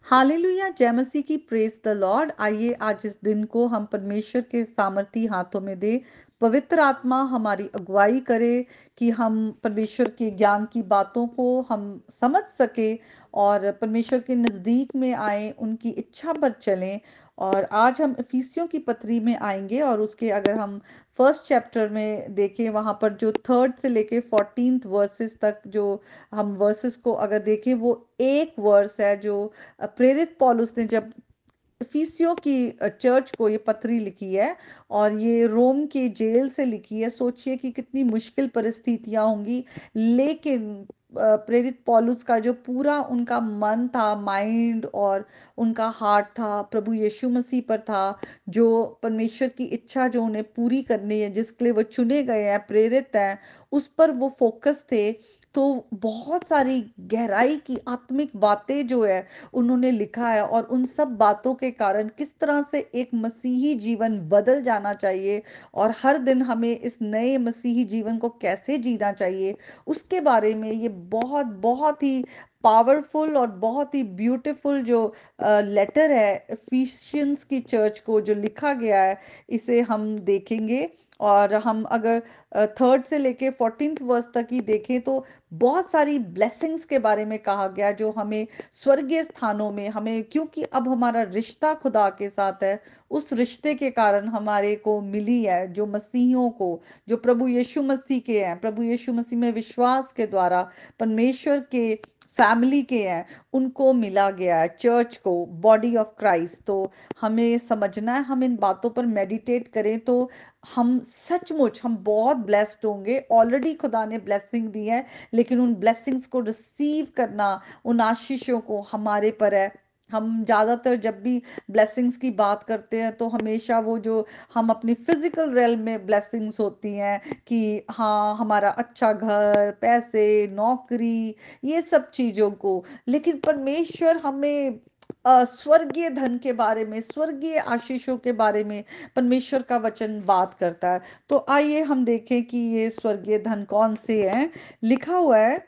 Hallelujah, जय मसीह की, praise the Lord. आइए आज इस दिन को हम परमेश्वर के सामर्थी हाथों में दे। पवित्र आत्मा हमारी अगुवाई करे कि हम परमेश्वर के ज्ञान की बातों को हम समझ सके और परमेश्वर के नज़दीक में आए, उनकी इच्छा पर चलें। और आज हम इफिसियों की पत्री में आएंगे और उसके अगर हम फर्स्ट चैप्टर में देखें, वहाँ पर जो थर्ड से लेके 14th वर्सेस तक जो हम वर्सेस को अगर देखें, वो एक वर्स है जो प्रेरित पौलुस ने जब इफिसियों की चर्च को ये पत्री लिखी है और ये रोम के जेल से लिखी है। सोचिए कि कितनी मुश्किल परिस्थितियां होंगी, लेकिन प्रेरित पौलुस का जो पूरा उनका मन था, माइंड और उनका हार्ट था, प्रभु यीशु मसीह पर था। जो परमेश्वर की इच्छा जो उन्हें पूरी करनी है, जिसके लिए वो चुने गए हैं, प्रेरित हैं, उस पर वो फोकस थे। तो बहुत सारी गहराई की आत्मिक बातें जो है उन्होंने लिखा है, और उन सब बातों के कारण किस तरह से एक मसीही जीवन बदल जाना चाहिए और हर दिन हमें इस नए मसीही जीवन को कैसे जीना चाहिए, उसके बारे में ये बहुत बहुत ही पावरफुल और बहुत ही ब्यूटीफुल जो लेटर है एफिशियंस की चर्च को जो लिखा गया है, इसे हम देखेंगे। और हम अगर थर्ड से लेके 14th वर्ष तक ही देखें तो बहुत सारी ब्लेसिंग्स के बारे में कहा गया जो हमें स्वर्गीय स्थानों में हमें, क्योंकि अब हमारा रिश्ता खुदा के साथ है, उस रिश्ते के कारण हमारे को मिली है, जो मसीहियों को, जो प्रभु यीशु मसीह के हैं, प्रभु यीशु मसीह में विश्वास के द्वारा परमेश्वर के फैमिली के हैं, उनको मिला गया है, चर्च को, बॉडी ऑफ क्राइस्ट। तो हमें समझना है, हम इन बातों पर मेडिटेट करें तो हम सचमुच हम बहुत ब्लेस्ड होंगे। ऑलरेडी खुदा ने ब्लेसिंग दी है, लेकिन उन ब्लेसिंग्स को रिसीव करना, उन आशीषों को हमारे पर है। हम ज्यादातर जब भी ब्लेसिंग्स की बात करते हैं तो हमेशा वो जो हम अपनी फिजिकल रेल में ब्लेसिंग्स होती हैं कि हाँ, हमारा अच्छा घर, पैसे, नौकरी, ये सब चीजों को, लेकिन परमेश्वर हमें स्वर्गीय धन के बारे में, स्वर्गीय आशीषों के बारे में परमेश्वर का वचन बात करता है। तो आइए हम देखें कि ये स्वर्गीय धन कौन से हैं। लिखा हुआ है,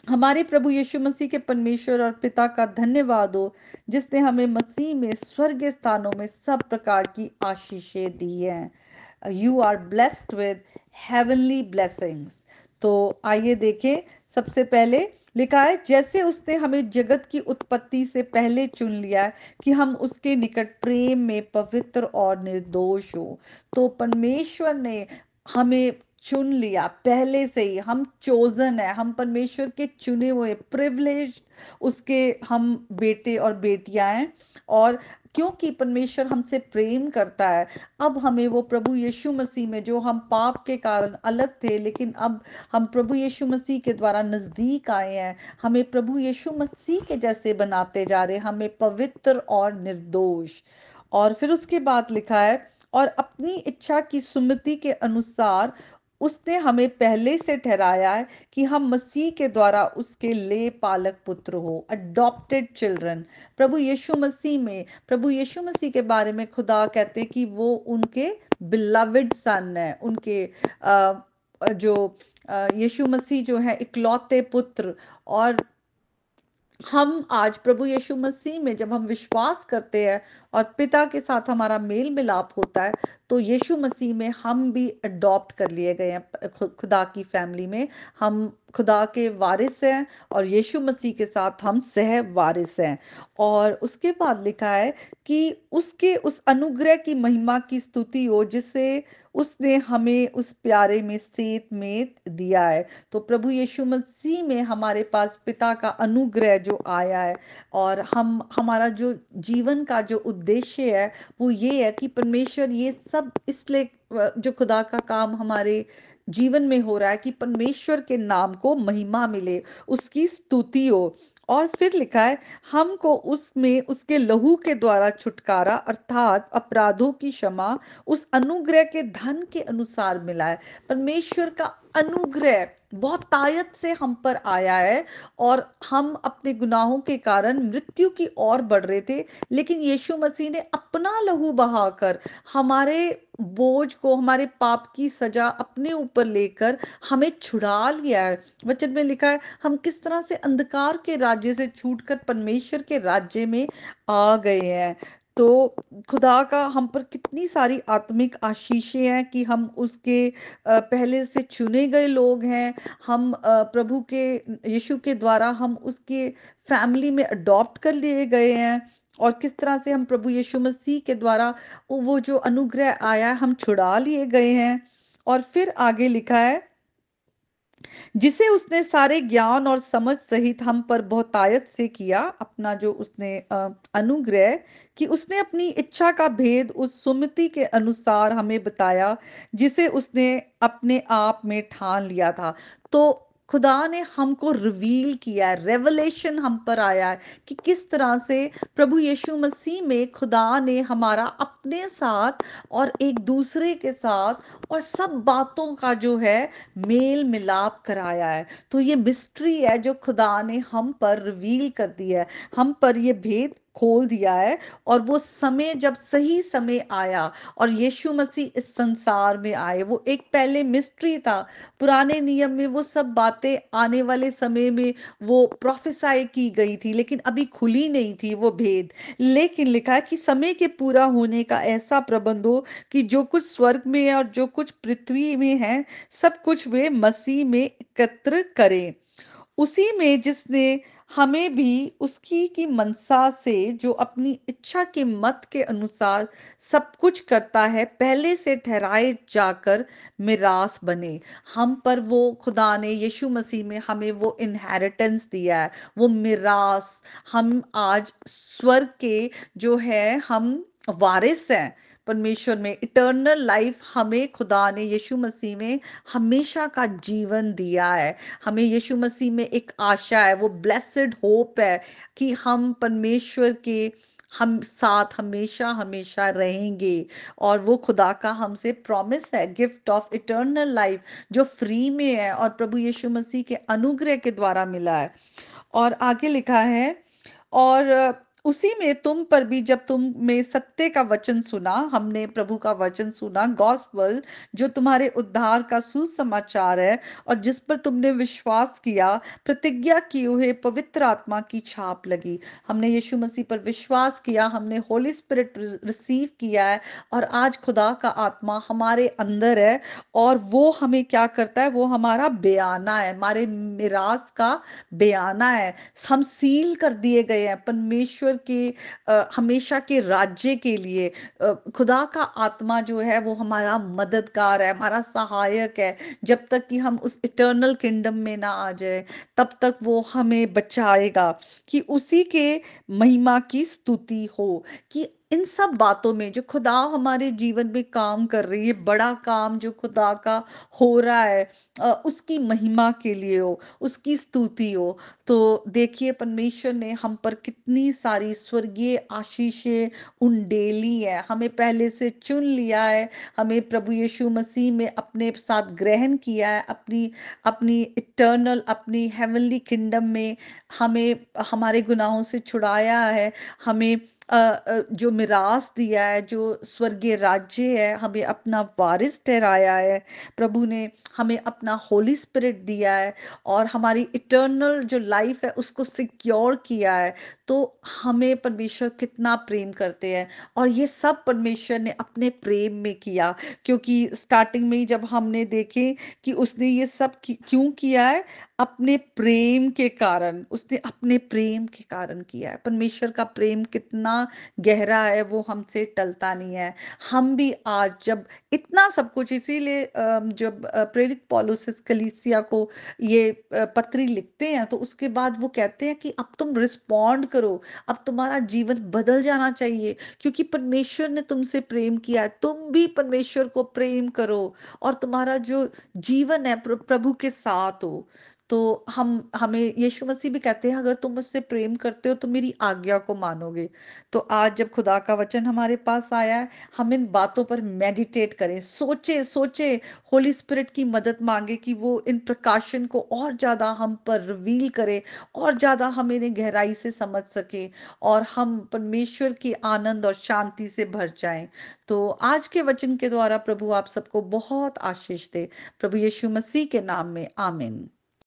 हमारे प्रभु यीशु मसीह के परमेश्वर और पिता का धन्यवाद हो, जिसने हमें मसीह में स्वर्गीय स्थानों में सब प्रकार की आशीषें दी हैं। You are blessed with heavenly blessings. तो आइए देखें, सबसे पहले लिखा है, जैसे उसने हमें जगत की उत्पत्ति से पहले चुन लिया है कि हम उसके निकट प्रेम में पवित्र और निर्दोष हो। तो परमेश्वर ने हमें चुन लिया पहले से ही, हम चोजन है, हम परमेश्वर के चुने हुए प्रिविलेज उसके हम बेटे और बेटियां हैं। और क्योंकि परमेश्वर हमसे प्रेम करता है, अब हमें वो प्रभु यीशु मसीह में, जो हम पाप के कारण अलग थे लेकिन अब हम प्रभु यीशु मसीह के द्वारा नजदीक आए हैं, हमें प्रभु यीशु मसीह के जैसे बनाते जा रहे, हमें पवित्र और निर्दोष। और फिर उसके बाद लिखा है, और अपनी इच्छा की सुमति के अनुसार उसने हमें पहले से ठहराया है कि हम मसीह के द्वारा उसके ले पालक पुत्र हो, अडॉप्टेड चिल्ड्रन। प्रभु यीशु मसीह में, प्रभु यीशु मसीह के बारे में खुदा कहते हैं कि वो उनके बिलवड सन है, उनके जो यीशु मसीह जो है इकलौते पुत्र। और हम आज प्रभु यीशु मसीह में जब हम विश्वास करते हैं और पिता के साथ हमारा मेल मिलाप होता है, तो यीशु मसीह में हम भी अडॉप्ट कर लिए गए हैं खुदा की फैमिली में। हम खुदा के वारिस हैं और यीशु मसीह के साथ हम सह वारिस हैं। और उसके बाद लिखा है कि उसके उस अनुग्रह की महिमा की स्तुति हो जिसे उसने हमें उस प्यारे में सेत में दिया है। तो प्रभु यीशु मसीह में हमारे पास पिता का अनुग्रह जो आया है, और हम हमारा जो जीवन का जो उद्देश्य है वो ये है कि परमेश्वर ये सब इसलिए जो खुदा का काम हमारे जीवन में हो रहा है कि परमेश्वर के नाम को महिमा मिले, उसकी स्तुति हो। और फिर लिखा है, हमको उसमें उसके लहू के द्वारा छुटकारा अर्थात अपराधों की क्षमा उस अनुग्रह के धन के अनुसार मिला है। परमेश्वर का अनुग्रह बहुतायत से हम पर आया है, और हम अपने गुनाहों के कारण मृत्यु की ओर बढ़ रहे थे, लेकिन यीशु मसीह ने अपना लहू बहाकर हमारे बोझ को, हमारे पाप की सजा अपने ऊपर लेकर हमें छुड़ा लिया है। वचन में लिखा है हम किस तरह से अंधकार के राज्य से छूटकर परमेश्वर के राज्य में आ गए हैं। तो खुदा का हम पर कितनी सारी आत्मिक आशीषें हैं कि हम उसके पहले से चुने गए लोग हैं। हम प्रभु के यीशु के द्वारा हम उसके फैमिली में अडॉप्ट कर लिए गए हैं, और किस तरह से हम प्रभु यीशु मसीह के द्वारा वो जो अनुग्रह आया है, हम छुड़ा लिए गए हैं। और फिर आगे लिखा है जिसे उसने सारे ज्ञान और समझ सहित हम पर बहुतायत से किया, अपना जो उसने अनुग्रह कि उसने अपनी इच्छा का भेद उस सुमति के अनुसार हमें बताया, जिसे उसने अपने आप में ठान लिया था। तो खुदा ने हमको रिवील किया है, रेवलेशन हम पर आया है कि किस तरह से प्रभु यीशु मसीह में खुदा ने हमारा अपने साथ और एक दूसरे के साथ और सब बातों का जो है मेल मिलाप कराया है। तो ये मिस्ट्री है जो खुदा ने हम पर रिवील कर दी है, हम पर ये भेद खोल दिया है। और वो समय जब सही समय आया और यीशु मसीह इस संसार में आए, वो एक पहले मिस्ट्री था। पुराने नियम में वो सब बातें आने वाले समय में वो प्रोफेसाई की गई थी, लेकिन अभी खुली नहीं थी वो भेद। लेकिन लिखा है कि समय के पूरा होने का ऐसा प्रबंध हो कि जो कुछ स्वर्ग में है और जो कुछ पृथ्वी में है, सब कुछ वे मसीह में एकत्र करें। उसी में जिसने हमें भी उसकी की मनसा से, जो अपनी इच्छा के मत के अनुसार सब कुछ करता है, पहले से ठहराए जाकर मिरास बने। हम पर वो खुदा ने यीशु मसीह में हमें वो इनहेरिटेंस दिया है, वो मिरास। हम आज स्वर्ग के जो है हम वारिस हैं परमेश्वर में। इटर्नल लाइफ हमें खुदा ने यीशु मसीह में हमेशा का जीवन दिया है। हमें यीशु मसीह में एक आशा है, वो ब्लेसेड होप है कि हम परमेश्वर के हम साथ हमेशा हमेशा रहेंगे। और वो खुदा का हमसे प्रॉमिस है, गिफ्ट ऑफ इटर्नल लाइफ, जो फ्री में है और प्रभु यीशु मसीह के अनुग्रह के द्वारा मिला है। और आगे लिखा है और उसी में तुम पर भी, जब तुम में सत्य का वचन सुना, हमने प्रभु का वचन सुना, गॉस्पल, जो तुम्हारे उद्धार का सुसमाचार है, और जिस पर तुमने विश्वास किया, प्रतिज्ञा किए हुए पवित्र आत्मा की छाप लगी। हमने यीशु मसीह पर विश्वास किया, हमने होली स्पिरिट रिसीव किया है, और आज खुदा का आत्मा हमारे अंदर है। और वो हमें क्या करता है, वो हमारा बयाना है, हमारे मिरास का बयाना है। हम सील कर दिए गए हैं परमेश्वर के हमेशा के राज्य के लिए। खुदा का आत्मा जो है वो हमारा मददगार है, हमारा सहायक है। जब तक कि हम उस इटर्नल किंगडम में ना आ जाए, तब तक वो हमें बचाएगा। कि उसी के महिमा की स्तुति हो, कि इन सब बातों में जो खुदा हमारे जीवन में काम कर रही है, बड़ा काम जो खुदा का हो रहा है, उसकी महिमा के लिए हो, उसकी स्तुति हो। तो देखिए परमेश्वर ने हम पर कितनी सारी स्वर्गीय आशीषें उंडेली है, हमें पहले से चुन लिया है, हमें प्रभु यीशु मसीह में अपने साथ ग्रहण किया है, अपनी अपनी इटर्नल, अपनी हेवनली किंगडम में हमें हमारे गुनाहों से छुड़ाया है। हमें जो मिरास दिया है, जो स्वर्गीय राज्य है, हमें अपना वारिस ठहराया है। प्रभु ने हमें अपना होली स्पिरिट दिया है, और हमारी इटर्नल जो लाइफ है उसको सिक्योर किया है। तो हमें परमेश्वर कितना प्रेम करते हैं, और ये सब परमेश्वर ने अपने प्रेम में किया। क्योंकि स्टार्टिंग में ही जब हमने देखे कि उसने ये सब क्यों किया है, अपने प्रेम के कारण, उसने अपने प्रेम के कारण किया है। परमेश्वर का प्रेम कितना गहरा है वो हमसे टलता नहीं है। हम भी आज जब इतना सब कुछ, इसीलिए जब प्रेरित पौलुस इस कलीसिया को ये पत्री लिखते हैं, तो उसके बाद वो कहते हैं कि अब तुम रिस्पॉन्ड करो, अब तुम्हारा जीवन बदल जाना चाहिए, क्योंकि परमेश्वर ने तुमसे प्रेम किया है। तुम भी परमेश्वर को प्रेम करो, और तुम्हारा जो जीवन है प्रभु के साथ हो। तो हम हमें यीशु मसीह भी कहते हैं, अगर तुम मुझसे प्रेम करते हो तो मेरी आज्ञा को मानोगे। तो आज जब खुदा का वचन हमारे पास आया है, हम इन बातों पर मेडिटेट करें, सोचे सोचे, होली स्पिरिट की मदद मांगे कि वो इन प्रकाशन को और ज्यादा हम पर रिवील करे, और ज्यादा हम इन्हें गहराई से समझ सके, और हम परमेश्वर की आनंद और शांति से भर जाएं। तो आज के वचन के द्वारा प्रभु आप सबको बहुत आशीष दे। प्रभु यीशु मसीह के नाम में आमीन।